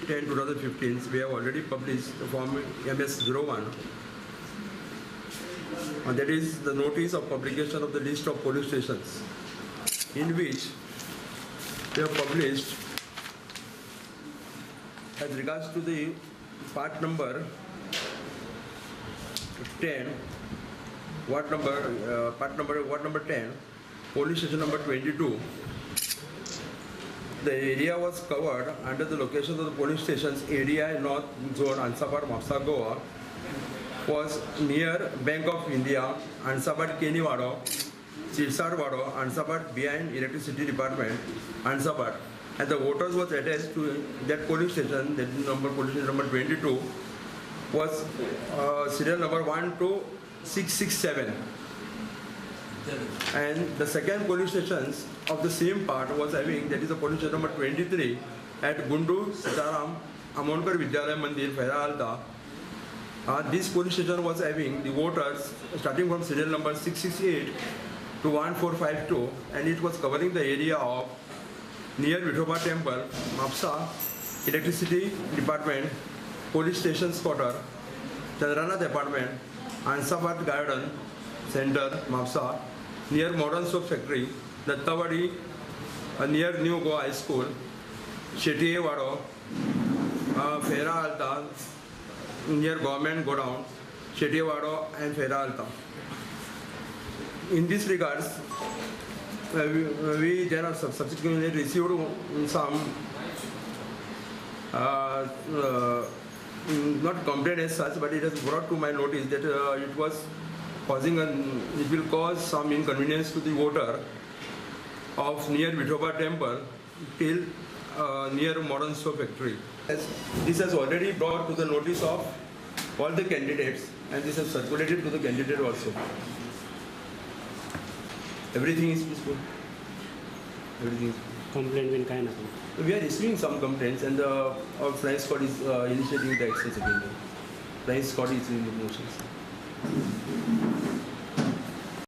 10/2015, we have already published the Form MS-01. And that is the notice of publication of the list of police stations, in which we have published as regards to the part number 10, ward number 10, police station number 22. The area was covered under the locations of the police stations. ADI North Zone, Ansabad, Mapsa, Goa, was near Bank of India, Ansabad, Keniwado, Sirsad Wado, Ansabad, behind Electricity Department, Ansabad. And the voters was attached to that police station, that number, police station number 22, was serial number 12667. And the second police stations of the same part was having, that is the police station number 23 at Gundu Sitaram Amonkar Vidyalaya Mandir, Feralta. This police station was having the voters starting from serial number 668 to 1452, and it was covering the area of near Vithoba Temple, Mapsa, Electricity Department, Police Stations Quarter, Chandranath Apartment, Ansabad Garden Center, Mapsa, near Modern Soap Factory, Dattawadi, near New Goa High School, Shettiye Wado, Fera Alta, near Government Godown, Shettiye Wado and Fera Alta. In this regards, we then subsequently received some not complaint as such, but it has brought to my notice that it was causing it will cause some inconvenience to the voter of near Vithoba Temple till near Modern Soap Factory. This has already brought to the notice of all the candidates, and this has circulated to the candidate also. Everything is peaceful. Everything is peaceful. Complaint will kind of. We are receiving some complaints, and our flying squad is initiating the actions against them. Flying squad is in the motions.